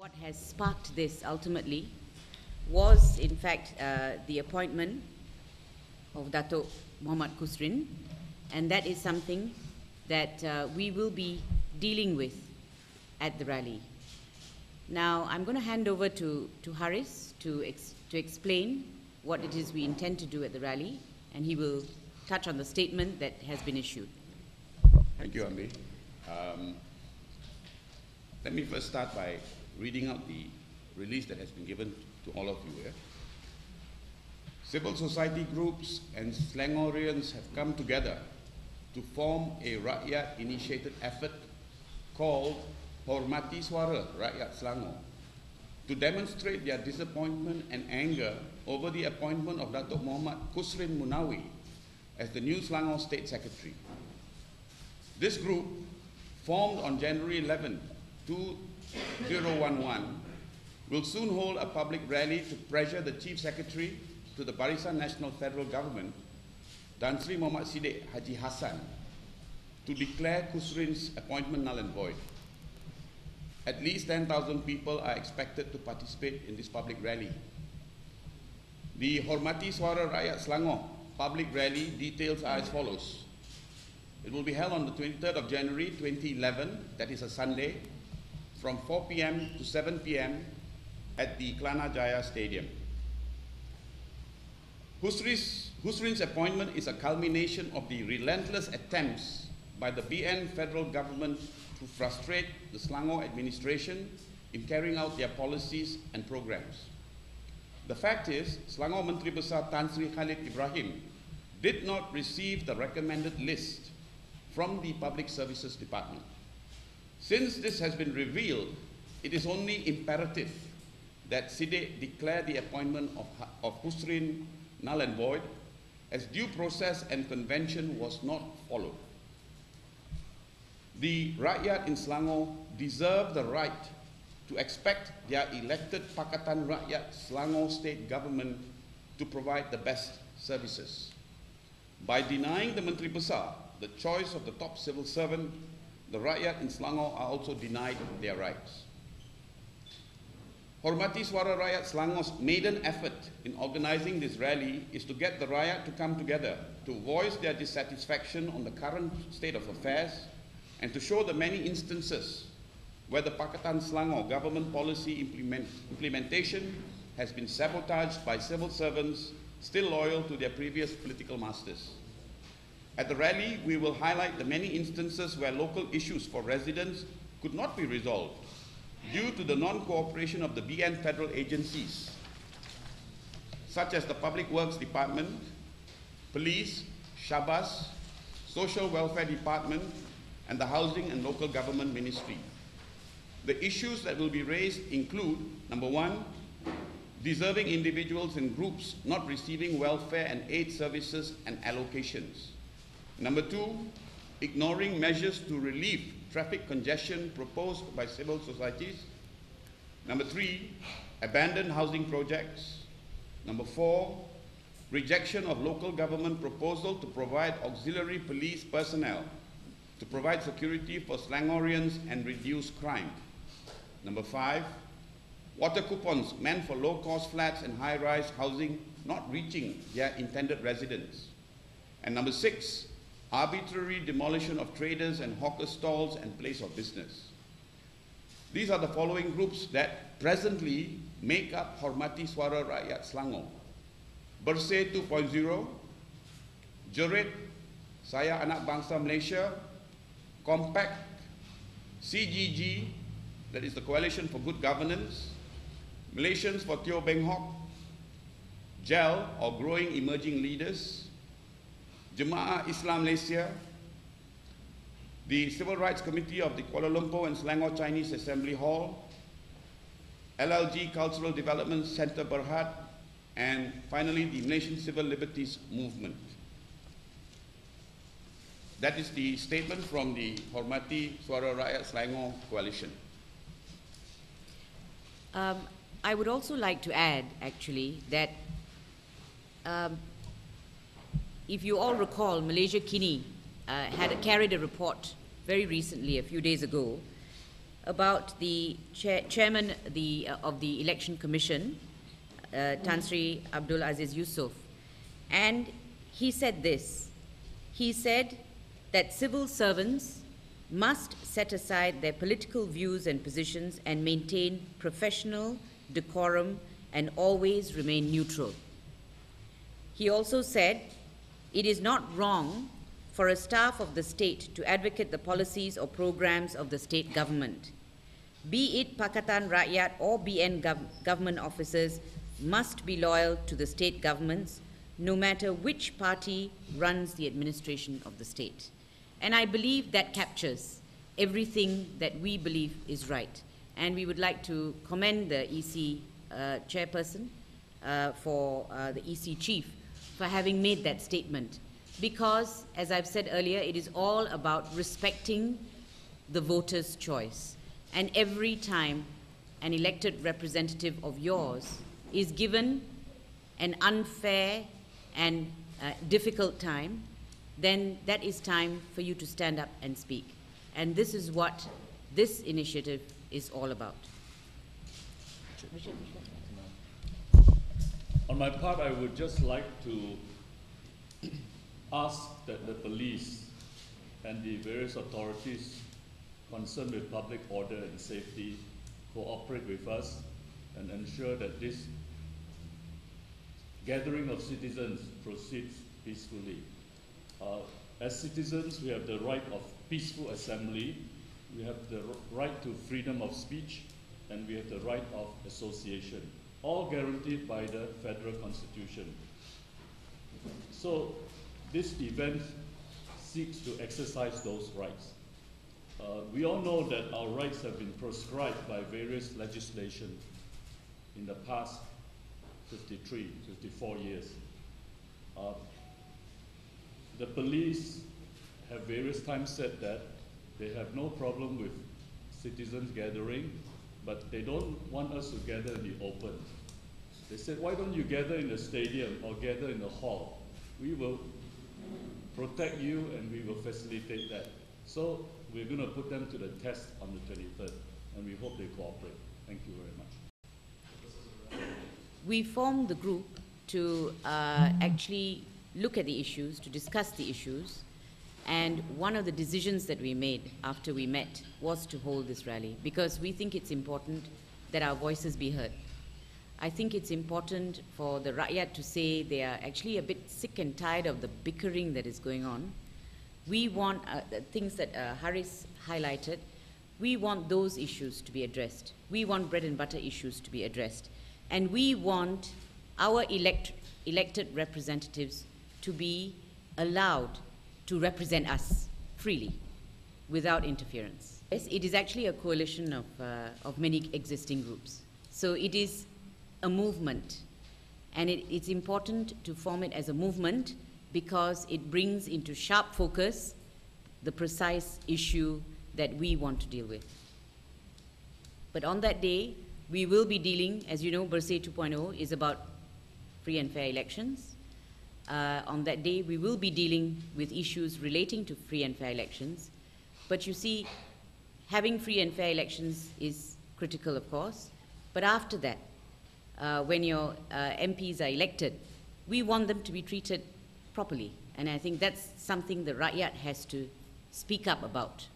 What has sparked this ultimately was, in fact, the appointment of Dato' Mohd Khusrin, and that is something that we will be dealing with at the rally. Now, I'm going to hand over to Haris to explain what it is we intend to do at the rally, and he will touch on the statement that has been issued. Thank you, Ambi. Let me first start by reading out the release that has been given to all of you here. Civil society groups and Selangorians have come together to form a Rakyat-initiated effort called Hormati Suara Rakyat Selangor to demonstrate their disappointment and anger over the appointment of Dato' Mohd Khusrin Munawi as the new Selangor State Secretary. This group, formed on January 11, 2011, will soon hold a public rally to pressure the Chief Secretary to the Barisan Nasional Federal Government, Tan Sri Muhammad Siddiq Haji Hassan, to declare Khusrin's appointment null and void. At least 10,000 people are expected to participate in this public rally. The Hormati Suara Rakyat Selangor public rally details are as follows. It will be held on the 23rd of January 2011, that is a Sunday, from 4 p.m. to 7 p.m. at the Kelana Jaya Stadium. Khusrin's appointment is a culmination of the relentless attempts by the BN federal government to frustrate the Selangor administration in carrying out their policies and programs. The fact is, Selangor Menteri Besar Tan Sri Khalid Ibrahim did not receive the recommended list from the Public Services Department. Since this has been revealed, it is only imperative that Siddiq declare the appointment of Khusrin null and void, as due process and convention was not followed. The Rakyat in Selangor deserve the right to expect their elected Pakatan Rakyat Selangor State Government to provide the best services. By denying the Menteri Besar the choice of the top civil servant, the Rakyat in Selangor are also denied their rights. Hormati Suara Rakyat Selangor's maiden effort in organizing this rally is to get the Rakyat to come together to voice their dissatisfaction on the current state of affairs and to show the many instances where the Pakatan Selangor government policy implementation has been sabotaged by civil servants still loyal to their previous political masters. At the rally, we will highlight the many instances where local issues for residents could not be resolved due to the non-cooperation of the BN federal agencies, such as the Public Works Department, Police, Shabas, Social Welfare Department, and the Housing and Local Government Ministry. The issues that will be raised include, number one, deserving individuals and groups not receiving welfare and aid services and allocations. Number two, ignoring measures to relieve traffic congestion proposed by civil societies. Number three, abandoned housing projects. Number four, rejection of local government proposal to provide auxiliary police personnel to provide security for Selangorians and reduce crime. Number five, water coupons meant for low-cost flats and high-rise housing not reaching their intended residents. And number six, arbitrary demolition of traders and hawker stalls and place of business. These are the following groups that presently make up Hormati Suara Rakyat Selangor. Bersih 2.0, Jerit, Saya Anak Bangsa Malaysia, Compact, CGG, that is the Coalition for Good Governance, Malaysians for Teo Beng Hock, GEL, or Growing Emerging Leaders, Jemaah Islam Malaysia, the Civil Rights Committee of the Kuala Lumpur and Selangor Chinese Assembly Hall, LLG Cultural Development Centre Berhad, and finally the Malaysian Civil Liberties Movement. That is the statement from the Hormati Suara Rakyat Selangor Coalition. I would also like to add, actually, that if you all recall, Malaysia Kini had carried a report very recently, a few days ago, about the chairman of the Election Commission, Tan Sri Abdul Aziz Yusof, and he said this. He said that civil servants must set aside their political views and positions and maintain professional decorum and always remain neutral. He also said, it is not wrong for a staff of the state to advocate the policies or programs of the state government. Be it Pakatan Rakyat or BN government officers must be loyal to the state governments, no matter which party runs the administration of the state. And I believe that captures everything that we believe is right. And we would like to commend the EC chairperson for the EC chief for having made that statement. Because, as I've said earlier, it is all about respecting the voter's choice. And every time an elected representative of yours is given an unfair and difficult time, then that is time for you to stand up and speak. And this is what this initiative is all about. On my part, I would just like to ask that the police and the various authorities concerned with public order and safety cooperate with us and ensure that this gathering of citizens proceeds peacefully. As citizens, we have the right of peaceful assembly, we have the right to freedom of speech, and we have the right of association, all guaranteed by the Federal Constitution. So this event seeks to exercise those rights. We all know that our rights have been proscribed by various legislation in the past 53, 54 years. The police have various times said that they have no problem with citizens gathering, but they don't want us to gather in the open. They said, why don't you gather in the stadium or gather in the hall? We will protect you and we will facilitate that. So we're going to put them to the test on the 23rd, and we hope they cooperate. Thank you very much. We formed the group to actually look at the issues, to discuss the issues, and one of the decisions that we made after we met was to hold this rally, because we think it's important that our voices be heard. I think it's important for the Rakyat to say they are actually a bit sick and tired of the bickering that is going on. We want the things that Haris highlighted, we want those issues to be addressed. We want bread and butter issues to be addressed. And we want our elected representatives to be allowed to represent us freely, without interference. Yes, it is actually a coalition of many existing groups. So it is a movement, and it's important to form it as a movement because it brings into sharp focus the precise issue that we want to deal with. But on that day, we will be dealing, as you know, Bersih 2.0 is about free and fair elections. On that day, we will be dealing with issues relating to free and fair elections. But you see, having free and fair elections is critical, of course. But after that, when your MPs are elected, we want them to be treated properly. And I think that's something the Rakyat has to speak up about.